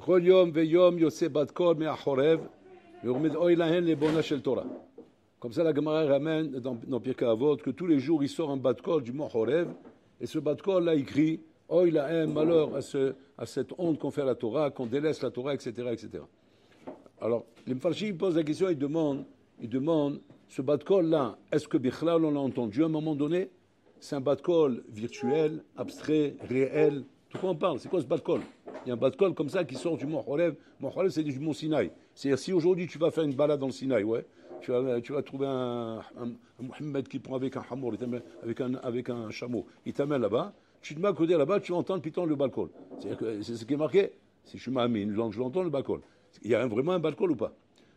Kol yom veyom yotse bat kol me'achorev, ve'omed oy lahen lebona shel Torah. Comme ça, la Gemara ramène dans Pirkei Avot que tous les jours, il sort un bat kol du mont Horev, et ce bat kol là, il crie oy lahen, malheur à cette honte qu'on fait à la Torah, qu'on délaisse la Torah, etc., etc. Alors, les Mfarshim posent la question, ils demandent, ce bat kol là, est-ce que Bichlal on l'a entendu à un moment donné? C'est un bat kol virtuel, abstrait, réel. De quoi on parle? C'est quoi ce bat kol? Il y a un bat kol comme ça qui sort du mont Horev. Mont Horev, c'est du mont Sinaï. C'est-à-dire, si aujourd'hui tu vas faire une balade dans le Sinaï, ouais, tu vas trouver un Mohammed qui prend avec un hamour, avec un chameau, il t'amène là-bas, tu te mets à côté là-bas, tu entends piton le bat kol. C'est-à-dire que c'est ce qui est marqué. Si je suis mamine, donc je l'entends le bat kol. Il y a vraiment un bat kol ou pas?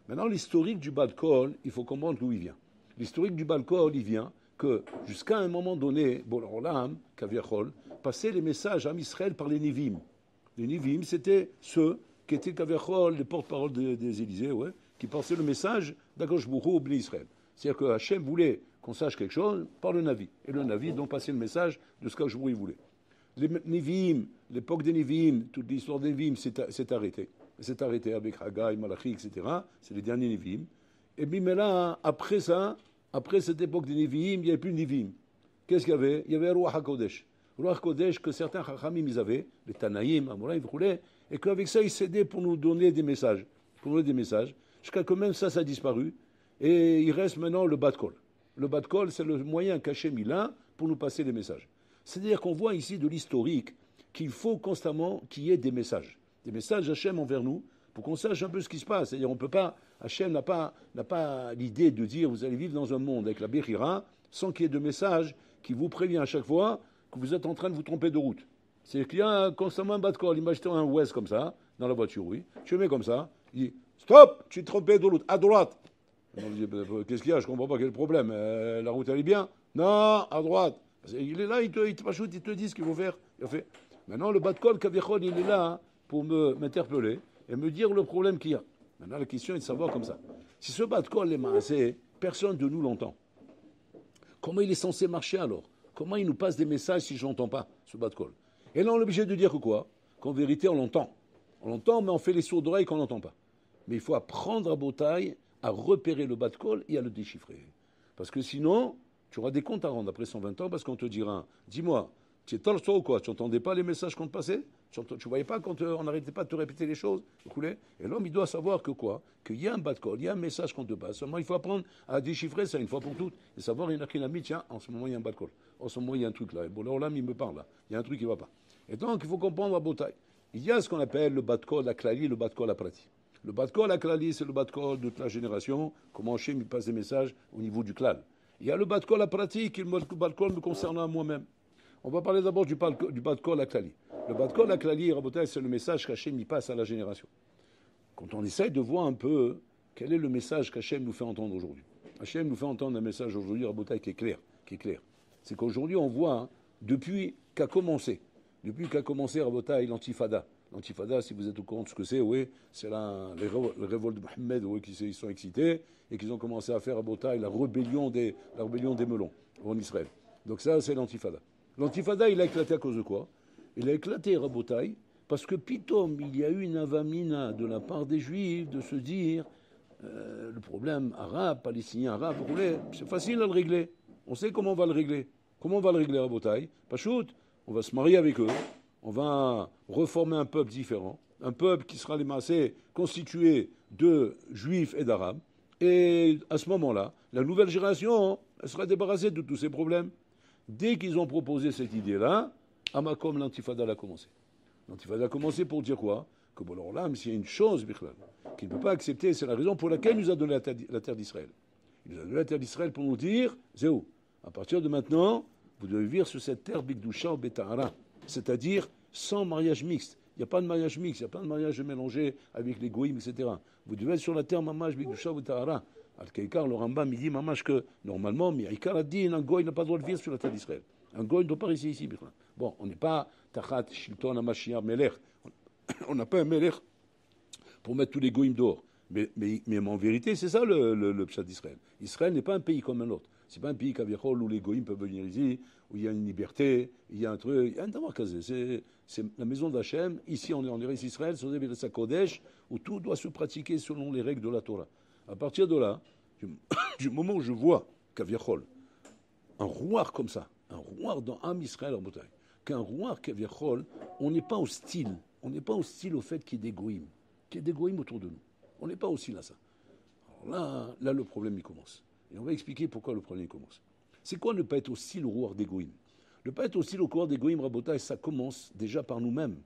Maintenant, l'historique du bat kol, il faut comprendre d'où il vient. L'historique du bat kol, il vient que jusqu'à un moment donné, Bolam, Kaviachol, passait les messages à Israël par les Nivim. Les Nivim, c'était ceux qui étaient Kaviachol, les porte-parole des Élysées, ouais, qui passaient le message d'Akadosh Baruch Hu au Bnei Israël. C'est-à-dire que Hachem voulait qu'on sache quelque chose par le Navi. Et le Navi, donc, passait le message de ce qu'Akadosh Baruch Hu voulait. Les Nivim, l'époque des Nivim, toute l'histoire des Nivim s'est arrêtée. C'est arrêté avec Haggai, Malachi, etc. C'est les derniers Nivim. Et puis, mais là, après ça, après cette époque des Nivim, il n'y avait plus de Nivim. Qu'est-ce qu'il y avait? Il y avait Ruach HaKodesh. Ruach HaKodesh que certains Chachamim, ils avaient, les Tanaïm, Amoraïm, et qu'avec ça, ils s'aidaient pour nous donner des messages. Jusqu'à que même ça a disparu. Et il reste maintenant le bat kol. Le bat kol, c'est le moyen qu'Hachem il a pour nous passer les messages. C'est-à-dire qu'on voit ici de l'historique qu'il faut constamment qu'il y ait des messages. Des messages d'Hachem envers nous, pour qu'on sache un peu ce qui se passe. C'est-à-dire, on peut pas, Hachem n'a pas l'idée de dire vous allez vivre dans un monde avec la Bechira sans qu'il y ait de message qui vous prévient à chaque fois que vous êtes en train de vous tromper de route. C'est qu'il y a constamment un bas de col. Imaginez un West comme ça, dans la voiture, oui. Tu le mets comme ça, il dit stop, tu te trompé de route, à droite. On dit qu'est-ce qu'il y a, je comprends pas quel est le problème. La route elle est bien? Non, à droite. Il est là, il te dit ce qu'il faut faire. Il a fait. Maintenant, le bas de col, Kavichol, il est là pour m'interpeller et me dire le problème qu'il y a. Maintenant, la question est de savoir comme ça. Si ce bas de col est massé, personne de nous l'entend. Comment il est censé marcher alors? Comment il nous passe des messages si je ne l'entends pas, ce bas de col? Et là, on est obligé de dire que quoi? Qu'en vérité, on l'entend. On l'entend, mais on fait les sourds d'oreilles qu'on n'entend pas. Mais il faut apprendre à Botaï à repérer le bas de col et à le déchiffrer. Parce que sinon, tu auras des comptes à rendre après 120 ans parce qu'on te dira, dis-moi, tu es torse ou quoi? Tu n'entendais pas les messages qu'on te passait? Tu ne voyais pas quand on n'arrêtait pas de te répéter les choses? Et l'homme, il doit savoir que quoi? Qu'il y a un bas de col, il y a un message qu'on te passe. Seulement, il faut apprendre à déchiffrer ça une fois pour toutes et savoir, il y en a qui l'a mis, tiens, en ce moment, il y a un bas de col. En ce moment, il y a un truc là. Et bon, l'homme, il me parle là. Il y a un truc qui ne va pas. Et donc, il faut comprendre à Botaï. Il y a ce qu'on appelle le bas de col à Klali, le bas de col à Prati. Le bas de col à Klali, c'est le bas de col de toute la génération. Comment Hachem il passe des messages au niveau du klal. Il y a le bas de col à Prati, qui est le bas de col me concernant à moi-même. On va parler d'abord du bas de col à Klali. Le bas de col à Klali, Rabotai, c'est le message qu'Hachem il passe à la génération. Quand on essaye de voir un peu quel est le message qu'Hachem nous fait entendre aujourd'hui. Hachem nous fait entendre un message aujourd'hui, Rabotai, qui est clair. C'est qu'aujourd'hui, on voit, hein, depuis qu'a commencé Rabotai, l'antifada. L'antifada, si vous êtes au courant de ce que c'est, oui, c'est les révoltes de Mohammed, oui, qui sont excités et qu'ils ont commencé à faire Rabotai, la rébellion des melons en Israël. Donc ça, c'est l'antifada. L'antifada, il a éclaté à cause de quoi? Il a éclaté, Rabotai, parce que pitom, il y a eu une avamina de la part des Juifs de se dire le problème arabe, palestinien, arabe, c'est facile à le régler. On sait comment on va le régler. Comment on va le régler, Rabotai? Pachout, on va se marier avec eux, on va reformer un peuple différent, un peuple qui sera les massés constitué de Juifs et d'Arabes. Et à ce moment-là, la nouvelle génération, elle sera débarrassée de tous ces problèmes. Dès qu'ils ont proposé cette idée-là, Amakom, l'antifada a commencé. L'antifada a commencé pour dire quoi? Que bon, alors là, s'il y a une chose, qu'il ne peut pas accepter, c'est la raison pour laquelle il nous a donné la terre d'Israël. Il nous a donné la terre d'Israël pour nous dire, Zéou, à partir de maintenant, vous devez vivre sur cette terre Bigdusha ou Betahara, c'est-à-dire sans mariage mixte. Il n'y a pas de mariage mixte, il n'y a pas de mariage mélangé avec les goïms, etc. Vous devez être sur la terre Mamash Bigdusha ou Betahara. Al-Kaikar, le Rambam, il dit Mamash que normalement, Mi'aikar a dit un goï n'a pas le droit de vivre sur la terre d'Israël. Un goï ne doit pas rester ici. Bon, on n'est pas Tachat Shilton Amashiach Melech. On n'a pas un Melech pour mettre tous les goïms dehors. Mais en vérité, c'est ça le pshat d'Israël. Israël n'est pas un pays comme un autre. C'est pas un pays où les goïms peuvent venir ici, où il y a une liberté, il y a un truc, il y a un tamarkazé. c'est la maison d'Hachem. Ici, on est en Eretz Israël, c'est Eretz Kodesh, où tout doit se pratiquer selon les règles de la Torah. À partir de là, du moment où je vois Kaviachol, un rouar comme ça, un rouar dans Am Israël en bataille, qu'un rouar Kaviachol, on n'est pas hostile. On n'est pas hostile au fait qu'il y ait des goïms, autour de nous. On n'est pas hostile à ça. Alors là, le problème, il commence. Et on va expliquer pourquoi le problème commence. C'est quoi ne pas être hostile au rouar des goïms? Ne pas être hostile au rouar des goïms, Rabotai, ça commence déjà par nous-mêmes.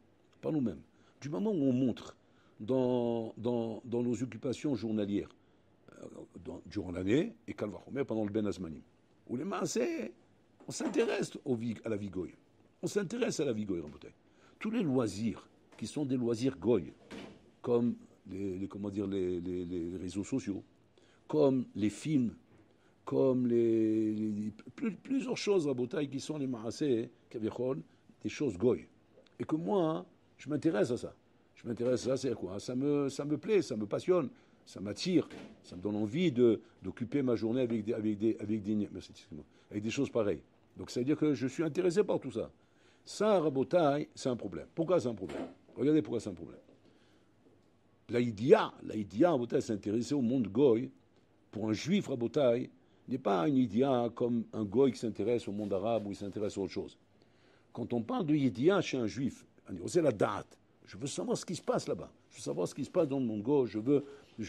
Par nous-mêmes. Du moment où on montre dans nos occupations journalières, durant l'année, et Kalvachomer pendant le Ben Azmanim, où les maasés, on s'intéresse à la vie goy. On s'intéresse à la vie goy, Rabotai. Tous les loisirs qui sont des loisirs goy, comme les réseaux sociaux, comme les films, comme plusieurs choses, Rabotai, qui sont les maasés, Kaviachol, des choses goy. Et que moi, je m'intéresse à ça. Je m'intéresse à ça, c'est quoi? Ça me plaît, ça me passionne, ça m'attire, ça me donne envie d'occuper ma journée avec des choses pareilles. Donc ça veut dire que je suis intéressé par tout ça. Ça, Rabotai, c'est un problème. Pourquoi c'est un problème? Regardez pourquoi c'est un problème. L'idea, Rabotai, s'intéresser au monde goy, pour un juif, Rabotai, n'est pas une idea comme un goy qui s'intéresse au monde arabe ou il s'intéresse à autre chose. Quand on parle de idea chez un juif, c'est la date. Je veux savoir ce qui se passe là-bas. Je veux savoir ce qui se passe dans le monde goy. Je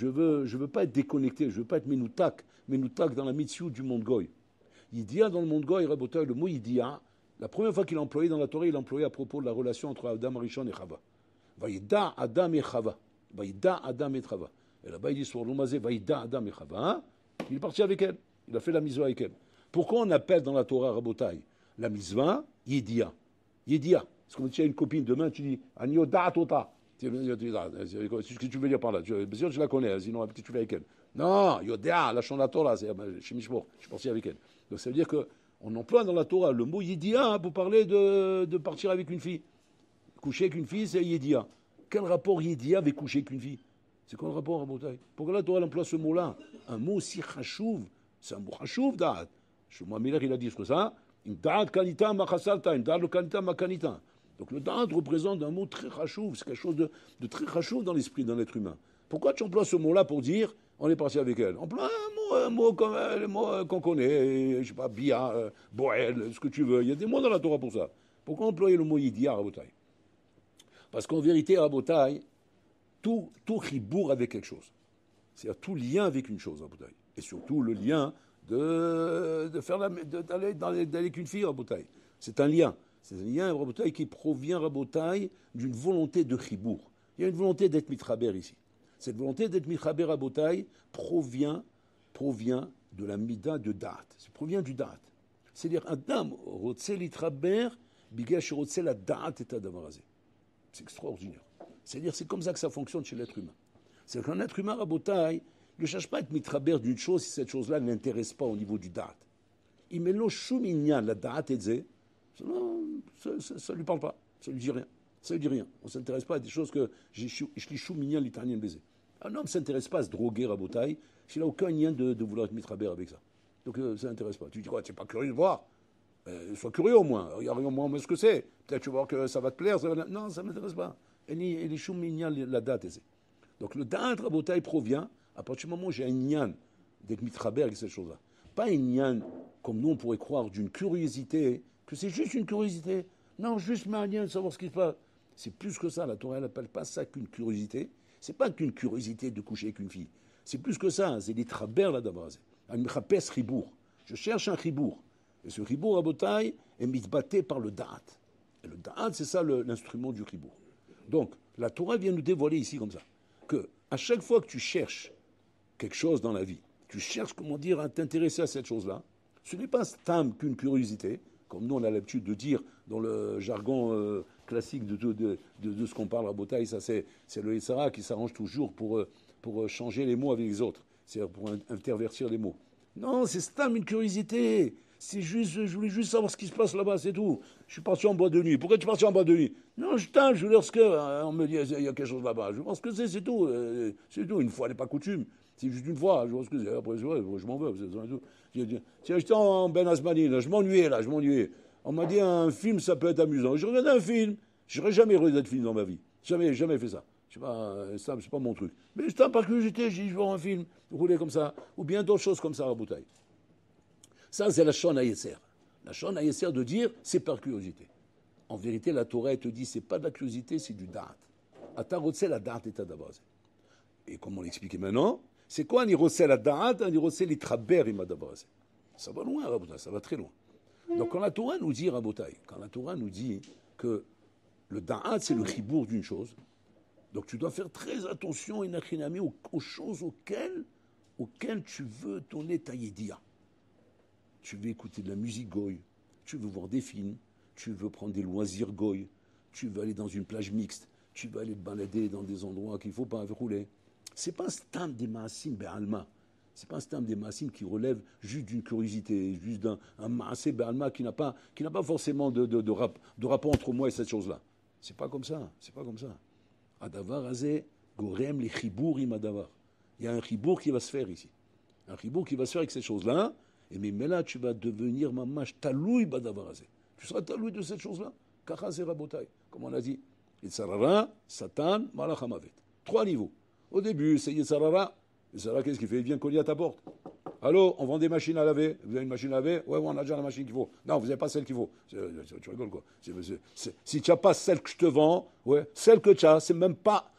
veux pas être déconnecté. Je veux pas être menoutak dans la mitzvah du monde goy. Idea dans le monde goy, Rabotai, le mot idea, la première fois qu'il a employé dans la Torah, il l'a employé à propos de la relation entre Adam Arishon et Chava. Vaïda Adam et Chava. Vaïda Adam et Chava. Et là-bas, il dit sur l'Omazé, Vaïda Adam et Chava. Il est parti avec elle. Il a fait la mitzvah avec elle. Pourquoi on appelle dans la Torah, Rabotai, la mitzvah, Yedia? Yedia. C'est comme si tu as une copine demain, tu dis, Anio Da'atota. C'est ce que tu veux dire par là. Bien sûr, je la connais, sinon tu vas avec elle. Non, Yoda, la chant de la Torah, c'est chez Mishmor. Je suis parti avec elle. Donc ça veut dire qu'on emploie dans la Torah le mot Yedia pour parler de partir avec une fille. Coucher avec une fille, c'est Yedia. Quel rapport Yedia avec coucher avec une fille? C'est quoi le rapport à Botaï? Pourquoi la Torah emploie ce mot-là? Un mot aussi chachouv. C'est un mot chachouv, da'at. Shlomo Miller, il a dit que ça. Une da'at kanita machasalta, une da'at lo kanita makanita. Donc le da'at représente un mot très chachouv. C'est quelque chose de très chachouv dans l'esprit d'un être humain. Pourquoi tu emploies ce mot-là pour dire on est parti avec elle? Emploie un mot comme les mots qu'on connaît, je sais pas, bia, boel, ce que tu veux. Il y a des mots dans la Torah pour ça. Pourquoi employer le mot yidia à Botaï? Parce qu'en vérité, à Botaï, tout chibour avec quelque chose. C'est-à-dire tout lien avec une chose à Botaï. Et surtout le lien d'aller avec une fille à Botaï. C'est un lien. C'est un lien à Botaï qui provient à Botaï d'une volonté de chibour. Il y a une volonté d'être mitraber ici. Cette volonté d'être mitraber à Botaï provient de la mida de da'at. Ça provient du da'at. C'est-à-dire Adam rotse litraber bigash rotse la da'at et adamarazé. C'est extraordinaire. C'est-à-dire, c'est comme ça que ça fonctionne chez l'être humain. C'est-à-dire qu'un être humain, Rabotai, ne cherche pas à être mitraber d'une chose si cette chose-là ne l'intéresse pas au niveau du da'at. Il met l'eau chouminyan, la da'at et zé, ça ne lui parle pas, ça ne lui dit rien. Ça ne lui dit rien. On ne s'intéresse pas à des choses que je lis chouminyan, l'italien baiser. Un homme ne s'intéresse pas à se droguer, Rabotai, s'il n'a aucun lien de vouloir être mitraber avec ça. Donc ça n'intéresse pas. Tu dis quoi, tu n'es pas curieux de voir? Sois curieux au moins. Regarde au moins ce que c'est. Peut-être tu vas voir que ça va te plaire. Non, ça ne m'intéresse pas. Et les chouminyan, la date, c'est. Donc le da'at Rabotai provient à partir du moment où j'ai un nyan d'être mitraber avec cette chose-là. Pas un nyan comme nous on pourrait croire d'une curiosité, que c'est juste une curiosité. Non, juste un nyan de savoir ce qui se passe. C'est plus que ça. La Torah n'appelle pas ça qu'une curiosité. C'est pas qu'une curiosité de coucher avec une fille. C'est plus que ça. C'est des traber là d'abord. Un mechapes ribour. Je cherche un ribour. Et ce ribour Rabotai est mitbaté par le da'at. Et le da'at, c'est ça l'instrument du ribour. Donc, la Torah vient nous dévoiler ici comme ça, que à chaque fois que tu cherches quelque chose dans la vie, tu cherches, comment dire, à t'intéresser à cette chose-là, ce n'est pas stam qu'une curiosité, comme nous on a l'habitude de dire dans le jargon classique de ce qu'on parle à Botaï, ça c'est le Yitzhara qui s'arrange toujours pour changer les mots avec les autres, c'est-à-dire pour intervertir les mots. Non, c'est stam une curiosité. C'est juste, je voulais juste savoir ce qui se passe là-bas, c'est tout. Je suis parti en boîte de nuit. Pourquoi tu es parti en boîte de nuit? Non, je voulais voir ce que. On me dit, il y a quelque chose là-bas. Je vois ce que c'est tout. C'est tout. Une fois n'est pas coutume. C'est juste une fois. Je vois ce que c'est. Après, je m'en veux. C'est tout. Tiens, j'étais en Ben Asmani, là. Je m'ennuyais. On m'a dit, un film, ça peut être amusant. Je regardais un film. Je n'aurais jamais regardé de film dans ma vie. Jamais, jamais fait ça. Je sais pas, c'est pas mon truc. Mais juste par curiosité, j'ai dit, je vais voir un film, rouler comme ça, ou bien d'autres choses comme ça à bouteille. Ça, c'est la Shon Hayesser. La Shon Hayesser de dire, c'est par curiosité. En vérité, la Torah, elle te dit, c'est pas de la curiosité, c'est du da'at. Atarotse la da'at est à d'abord. Et comme on l'expliquait maintenant, c'est quoi un irotse la da'at, un irotse l'itraber imadabaz. Ça va loin, Rabotai, ça va très loin. Donc quand la Torah nous dit, Rabotai, quand la Torah nous dit que le da'at, c'est le chibour d'une chose, donc tu dois faire très attention, Inachinami, aux choses auxquelles tu veux donner ta yédia. Tu veux écouter de la musique goy, tu veux voir des films, tu veux prendre des loisirs goy, tu veux aller dans une plage mixte, tu veux aller te balader dans des endroits qu'il ne faut pas rouler. Ce n'est pas un stam des maasim be'alma. Ce n'est pas un stam des maasim qui relève juste d'une curiosité, juste d'un maassé be'alma qui n'a pas forcément de rapport entre moi et cette chose-là. C'est pas comme ça. C'est pas comme ça. Adavar azé gorem li chibour im adavar. Il y a un chibour qui va se faire ici. Un chibour qui va se faire avec cette chose-là. Et mais là, tu vas devenir mamash talouy badavar azé. Tu seras talouy de cette chose-là. Kachazé rabotai. Comme on a dit. Yitzharara, Satan, Malach Hamavet. 3 niveaux. Au début, c'est Yitzharara. Yitzharara, qu'est-ce qu'il fait? Il vient cogner à ta porte. Allô, on vend des machines à laver. Vous avez une machine à laver? Ouais, on a déjà la machine qu'il faut. Non, vous n'avez pas celle qu'il faut. Tu rigoles quoi? Si tu n'as pas celle que je te vends, ouais, celle que tu as, c'est même pas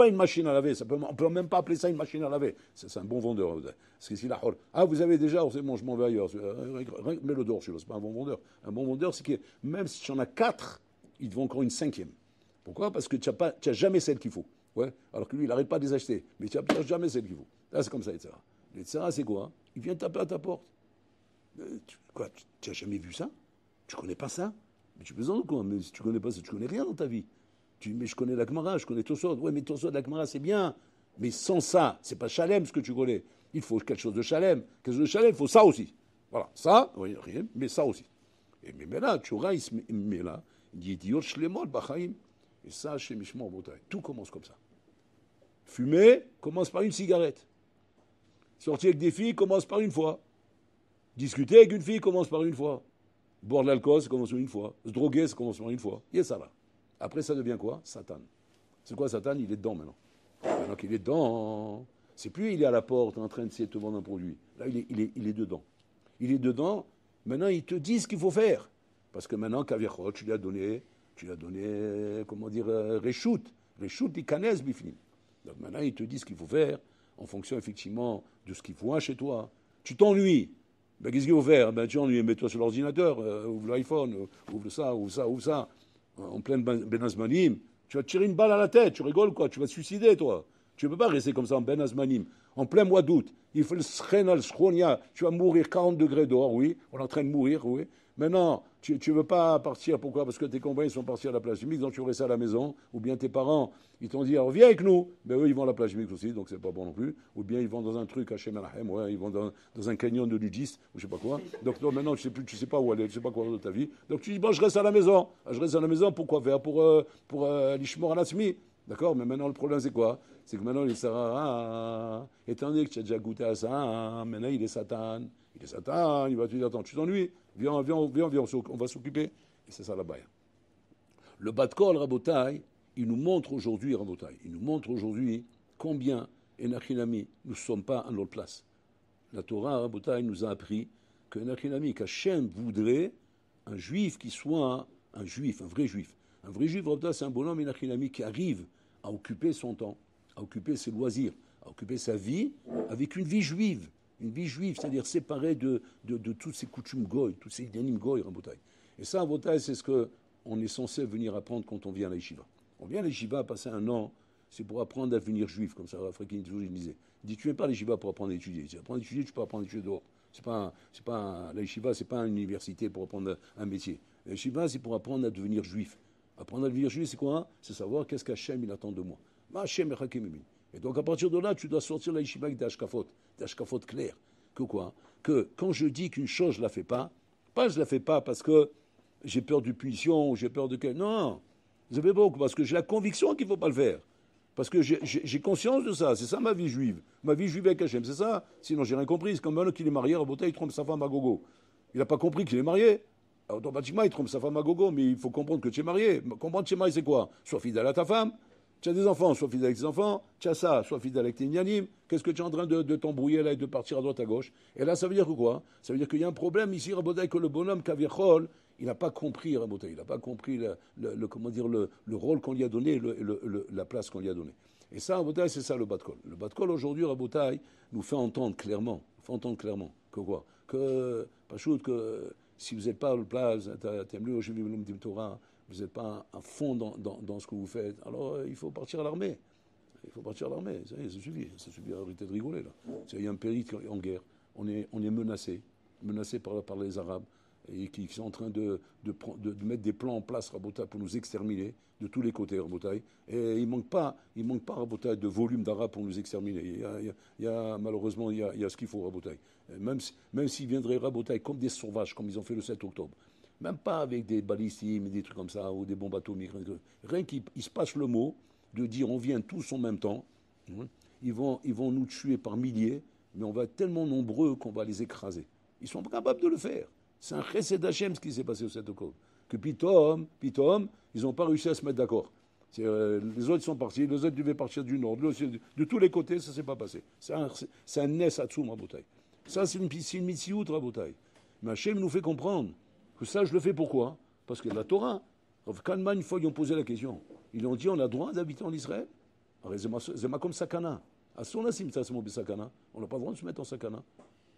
une machine à laver. On ne peut même pas appeler ça une machine à laver. C'est un bon vendeur. Ah, vous avez déjà? C'est bon, je m'en vais ailleurs. Mets-le dehors, c'est pas un bon vendeur. Un bon vendeur, c'est que même si tu en as 4, il te vend encore une 5e. Pourquoi? Parce que tu n'as jamais celle qu'il faut. Ouais. Alors que lui, il n'arrête pas de les acheter. Mais tu n'as jamais celle qu'il faut. Là, c'est comme ça, etc. L'Etzara, c'est quoi? Il vient taper à ta porte. Quoi? Tu n'as jamais vu ça? Tu ne connais pas ça? Mais tu plaisantes ou quoi? Mais si tu ne connais pas ça, tu ne connais rien dans ta vie. Mais je connais la Gemara, je connais Tosot. Ouais, mais Tosot, la Gemara, c'est bien. Mais sans ça, c'est pas Shalem ce que tu connais. Il faut quelque chose de Shalem. Quelque chose de Shalem, il faut ça aussi. Voilà. Ça, oui, rien, mais ça aussi. Mais là, tu auras, mais là, Yediot Shlemot Bachaim. Et ça, chez Mishmor Botaï, tout commence comme ça. Fumer commence par une cigarette. Sortir avec des filles commence par une fois. Discuter avec une fille commence par une fois. Boire de l'alcool, ça commence par une fois. Se droguer, ça commence par une fois. Et ça là. Après, ça devient quoi? Satan. C'est quoi Satan? Il est dedans maintenant. Maintenant qu'il est dedans, c'est plus il est à la porte en train d'essayer de te vendre un produit. Là, il est dedans. Il est dedans. Maintenant, il te dit ce qu'il faut faire. Parce que maintenant, Kaviachot, tu lui as donné, comment dire, Reshout Ikanes Bifnim. Donc maintenant, il te dit ce qu'il faut faire en fonction, effectivement, de ce qu'il faut chez toi. Tu t'ennuies. Ben, qu'est-ce qu'il faut faire? Ben, tu t'ennuies, mets-toi sur l'ordinateur, ouvre l'iPhone, ouvre ça. En pleine Ben-Azmanim. Tu vas te tirer une balle à la tête. Tu rigoles quoi? Tu vas te suicider, toi. Tu ne peux pas rester comme ça en Ben-Azmanim. En plein mois d'août. Il faut le Srenal Shronia. Tu vas mourir 40 degrés dehors, oui. On est en train de mourir, oui. Maintenant, tu ne veux pas partir, pourquoi? Parce que tes compagnons sont partis à la plage chimique, donc tu restes à la maison, ou bien tes parents, ils t'ont dit, alors viens avec nous, mais eux, ils vont à la plage chimique aussi, donc c'est pas bon non plus, ou bien ils vont dans un truc à Shemanahem, ouais, ils vont dans un canyon de nudistes, ou je sais pas quoi, donc toi, maintenant, tu sais pas où aller, tu sais pas quoi faire de ta vie, donc tu dis, bon, je reste à la maison, pourquoi faire? Pour l'Ishmor Alatzmi, d'accord? Mais maintenant, le problème, c'est quoi? C'est que maintenant, il sera, étant donné que tu as déjà goûté à ça, maintenant, il est Satan, il va te dire, attends, tu t'ennuies? Viens, on va s'occuper. Et c'est ça la baille. Le Bat-Kol, Rabotai, il nous montre aujourd'hui, combien, Enachinami, nous ne sommes pas à notre place. La Torah, Rabotai, nous a appris que Enachinami, qu'Hachem voudrait un juif qui soit un juif, un vrai juif. Un vrai juif, Rabotai, c'est un bonhomme, Enachinami, qui arrive à occuper son temps, à occuper ses loisirs, à occuper sa vie avec une vie juive. Une vie juive, c'est-à-dire séparée de toutes ces coutumes goy, tous ces idéanim goy, Rabotai. Et ça, Rabotai, c'est ce qu'on est censé venir apprendre quand on vient à la yeshiva. On vient à la yeshiva, passer un an, c'est pour apprendre à devenir juif, comme ça, Frékin toujours disait. Il dit, tu viens pas à la yeshiva pour apprendre à étudier. Tu apprends à étudier, tu peux apprendre à étudier dehors. La yeshiva, c'est pas une université pour apprendre un métier. La yeshiva, c'est pour apprendre à devenir juif. Apprendre à devenir juif, c'est quoi? C'est savoir qu'est-ce qu'Hachem, il attend de moi. Ma Hachem, et donc, à partir de là, tu dois sortir la yeshiva avec des hashkafot clairs. Que quoi? Que quand je dis qu'une chose, je ne la fais pas, je ne la fais pas parce que j'ai peur de punition ou j'ai peur de... Non, vous savez pas, parce que j'ai la conviction qu'il ne faut pas le faire. Parce que j'ai conscience de ça. C'est ça ma vie juive. Ma vie juive avec Hachem, c'est ça. Sinon, j'ai rien compris. C'est comme un homme qui est marié, à Bota, il trompe sa femme à gogo. Il n'a pas compris qu'il est marié. Automatiquement, il trompe sa femme à gogo, mais il faut comprendre que tu es marié. Comprendre que tu es marié, c'est quoi? Sois fidèle à ta femme. Tu as des enfants, sois fidèle avec tes enfants. Tu as ça, sois fidèle avec tes nianim. Qu'est-ce que tu es en train de t'embrouiller là et de partir à droite à gauche? Et là, ça veut dire que quoi? Ça veut dire qu'il y a un problème ici, Rabotai, que le bonhomme Kavichol, il n'a pas compris, Rabotai. Il n'a pas compris comment dire, le rôle qu'on lui a donné, la place qu'on lui a donnée. Et ça, Rabotai, c'est ça le Batkol. Le Batkol aujourd'hui, Rabotai, nous fait entendre clairement que quoi? Que, que si vous n'êtes pas le place, Torah, vous n'êtes pas à fond dans ce que vous faites, alors il faut partir à l'armée. Il faut partir à l'armée, ça y est, ça suffit, arrêtez de rigoler là. Il y a un pays en guerre, on est menacé par les Arabes, et qui sont en train de mettre des plans en place, Rabotai, pour nous exterminer de tous les côtés, Rabotai. Et il manque pas, Rabotai, de volume d'Arabes pour nous exterminer. Malheureusement, il y a ce qu'il faut, Rabotai. Même s'ils viendraient, Rabotai, comme des sauvages, comme ils ont fait le 7 octobre. Même pas avec des balistiques, des trucs comme ça, ou des bombes atomiques. Rien qu'ils se passent le mot de dire on vient tous en même temps. Ils vont nous tuer par milliers, mais on va être tellement nombreux qu'on va les écraser. Ils sont capables de le faire. C'est un chesed d'Hachem ce qui s'est passé au 7 octobre. Que pitom, ils n'ont pas réussi à se mettre d'accord. Les autres sont partis, les autres devaient partir du nord, de tous les côtés, ça ne s'est pas passé. C'est un nes atsum, Rabotai. Ça, c'est une mitsiout, Rabotai. Mais Hachem nous fait comprendre que ça, je le fais pourquoi? Parce que la Torah, Rav Kahneman, une fois, ils ont posé la question. Ils ont dit on a droit d'habiter en Israël? C'est comme sakana. On n'a pas le droit de se mettre en sakana.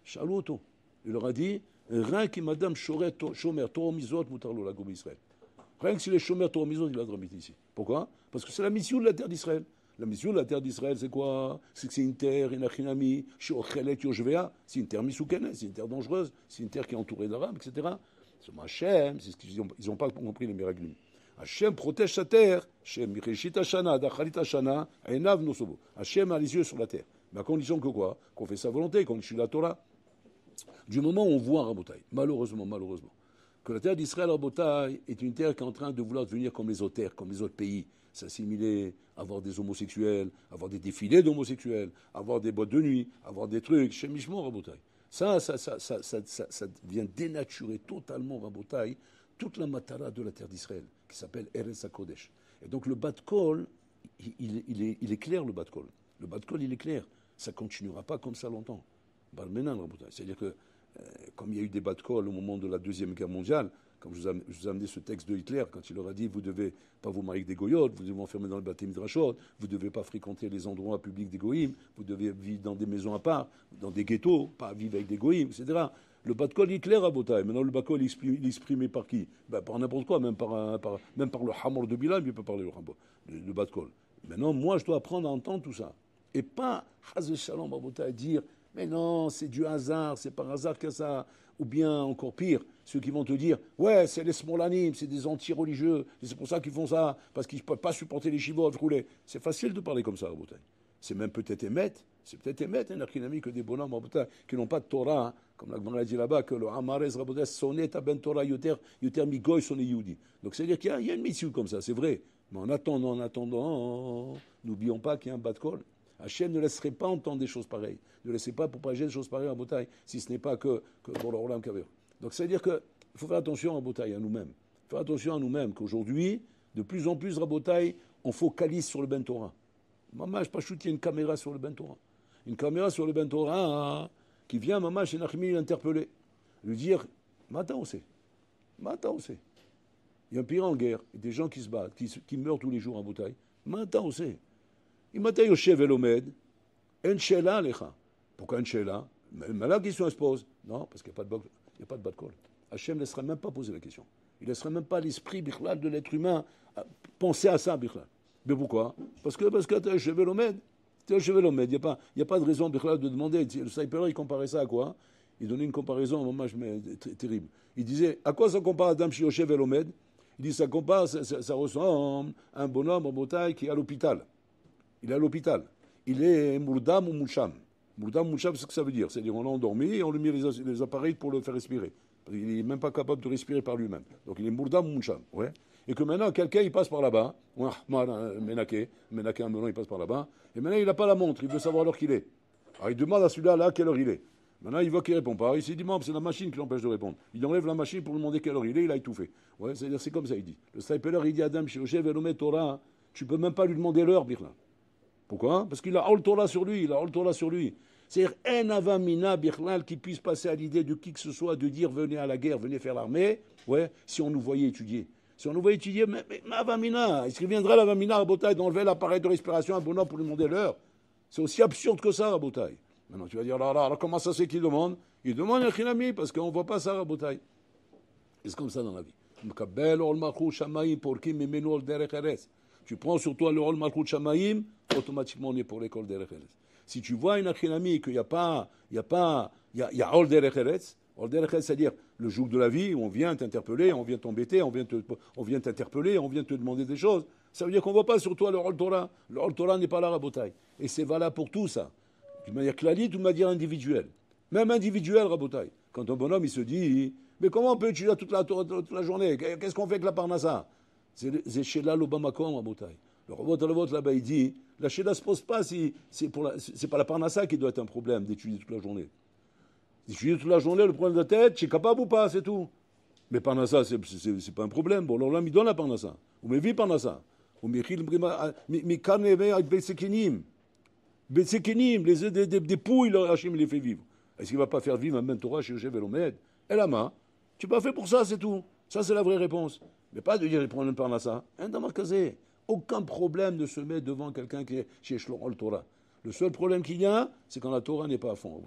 Shalouto. Il leur a dit rien que madame shomer toromizot mutarlo la goum Israël. Rien que si les shomer toromizot, il a droit d'habiter ici. Pourquoi? Parce que c'est la mission de la terre d'Israël. La mission de la terre d'Israël, c'est quoi? C'est que c'est une terre, une achinami, sheochelet yoshvea, c'est une terre misoukenet, c'est une terre dangereuse, c'est une terre qui est entourée d'Arabes, etc. C'est Hachem, c'est ce qu'ils n'ont pas compris les miraglim. Hachem protège sa terre. Hachem a les yeux sur la terre. Mais à condition que quoi? Qu'on fait sa volonté, qu'on suit la Torah. Du moment où on voit, Rabotai, malheureusement, que la terre d'Israël, Rabotai, est une terre qui est en train de vouloir devenir comme les autres terres, comme les autres pays, s'assimiler, avoir des homosexuels, avoir des défilés d'homosexuels, avoir des boîtes de nuit, avoir des trucs, chez Mishmon, Rabotai. Ça vient dénaturer totalement, Rabotai, toute la matara de la terre d'Israël, qui s'appelle Eretz HaKodesh. Et donc le Bat-Kol, il est clair, le Bat-Kol. Le Bat-Kol, il est clair. Ça ne continuera pas comme ça longtemps. C'est-à-dire que, comme il y a eu des Bat-Kol au moment de la Deuxième Guerre mondiale, comme je vous ai amené ce texte de Hitler, quand il leur a dit, vous ne devez pas vous marier avec des goyotes, vous devez vous enfermer dans le bâtiment midrashot, vous ne devez pas fréquenter les endroits publics des goïms, vous devez vivre dans des maisons à part, dans des ghettos, pas vivre avec des goïms, etc. Le Bat-Kol Hitler à Botaï. Maintenant, le Bat-Kol il est exprimé par qui? Par n'importe quoi, même par le Hamor de Bilam, il peut parler le Bat-Kol. Maintenant, moi, je dois apprendre à entendre tout ça. Et pas, Chaz Shalom à Botaï, dire, mais non, c'est du hasard, c'est par hasard que ça. Ou bien, encore pire, ceux qui vont te dire, ouais, c'est les Smolanim, c'est des anti-religieux, et c'est pour ça qu'ils font ça, parce qu'ils ne peuvent pas supporter les chivotes, rouler. C'est facile de parler comme ça à Botaï. C'est même peut-être émettre, un archinami que des bonhommes qui n'ont pas de Torah, hein, comme la Gemara dit là-bas, que le Hamarez Rabodes sonnet à ben Torah yoter migoy sonnet yudi. Donc c'est-à-dire qu'il y a une mission comme ça, c'est vrai. Mais en attendant, n'oublions pas qu'il y a un Bat-Kol. Hachem ne laisserait pas entendre des choses pareilles, ne laisserait pas propager des choses pareilles à Botaï, si ce n'est pas que pour le Olam Kaver. Donc c'est-à-dire qu'il faut faire attention à Botaï, à nous-mêmes. Faire attention à nous-mêmes, qu'aujourd'hui, de plus en plus, Rabotaï, on focalise sur le Ben Torah. Maman, je pas shooter une caméra sur le Ben Torah. Une caméra sur le Ben Torah hein, qui vient, maman, chez Nachmi, l'interpeller. Lui dire, Mata on sait. Il y a un pays en guerre, et des gens qui se battent, qui meurent tous les jours en Botaï. Mata on sait. Il m'a dit, Yoshev el Omed, en shela lecha. Pourquoi en shela? Mais la question se pose. Non, parce qu'il n'y a pas de Bat-Kol. Hachem ne laisserait même pas poser la question. Il ne laisserait même pas l'esprit bichlal de l'être humain penser à ça, bichlal. Mais pourquoi? Parce que tu es Yoshev el Omed. Il n'y a pas de raison bichlal de demander. Le Saïpera, il comparait ça à quoi? Il donnait une comparaison, un moment terrible. Il disait, à quoi ça compare Adam chez Yoshev el Omed? Il dit, ça ressemble à un bonhomme en Botaï qui est à l'hôpital. Il est à l'hôpital. Il est Mourdam ou Moucham. Mourdam ou Moucham, c'est ce que ça veut dire. C'est-à-dire on l'a endormi et on lui met les appareils pour le faire respirer. Parce qu'il n'est même pas capable de respirer par lui-même. Donc il est Mourdam ou Moucham. Ouais. Et que maintenant, quelqu'un, il passe par là-bas. Ménaké, un melon, il passe par là-bas. Et maintenant, il n'a pas la montre. Il veut savoir l'heure qu'il est. Alors il demande à celui-là, là, quelle heure il est. Maintenant, il voit qu'il ne répond pas. Il s'est dit, bon, c'est la machine qui l'empêche de répondre. Il enlève la machine pour lui demander quelle heure il a étouffé. Ouais, c'est-à-dire, c'est comme ça, il dit. Le Stapler, il dit à Adam, Torah, tu ne peux même pas lui demander l'heure, Birla. Pourquoi? Parce qu'il a All Torah sur lui, C'est-à-dire, un avamina, Birlal, qui puisse passer à l'idée de qui que ce soit de dire, venez à la guerre, venez faire l'armée, ouais, si on nous voyait étudier. Si on nous voyait étudier, mais avamina, est-ce qu'il viendrait l'avamina à Rabotaï d'enlever l'appareil de respiration à un bonhomme pour lui demander l'heure? C'est aussi absurde que ça, Rabotaï. Maintenant, tu vas dire, là, comment ça c'est qu'il demande? Il demande un chinami, parce qu'on ne voit pas ça, Rabotaï. Et c'est comme ça dans la vie. Tu prends sur toi le rôle Malchut Shamaim, automatiquement on est pour l'école derech eretz. Si tu vois une achinami qu'il n'y a pas, il y a Ol derech eretz, c'est-à-dire le joug de la vie, où on vient t'interpeller, on vient t'embêter, on vient t'interpeller, on vient te demander des choses. Ça veut dire qu'on ne voit pas sur toi le rôle Torah. Le rôle Torah n'est pas là, Rabotai. Et c'est valable pour tout ça. D'une manière clalite ou d'une manière individuelle. Même individuelle, Rabotai. Quand un bonhomme, il se dit, mais comment on peut étudier toute la journée? Qu'est-ce qu'on fait avec la parnassa? C'est Sheila l'Obamakom, Rabotai. Le Rabot là-bas, il dit, la Sheila ne se pose pas si c'est pas la parnassa qui doit être un problème d'étudier toute la journée. D'étudier toute la journée, le problème de la tête, c'est capable ou pas, c'est tout. Mais parnassa, c'est pas un problème. Bon, alors là, il donne la parnassa. Ou me vit parnassa. Ou me chil mi carne avec Betsekinim. Betsekinim, les œufs des pouilles, le Hachim les fait vivre. Est-ce qu'il ne va pas faire vivre un Ben Torah chez Yoshev Elomed? Et la main, tu n'es pas fait pour ça, c'est tout. Ça, c'est la vraie réponse. Mais pas de dire, il prend un parnassa. Un damarkazé. Aucun problème de se mettre devant quelqu'un qui est chez Shlom le Torah. Le seul problème qu'il y a, c'est quand la Torah n'est pas à fond.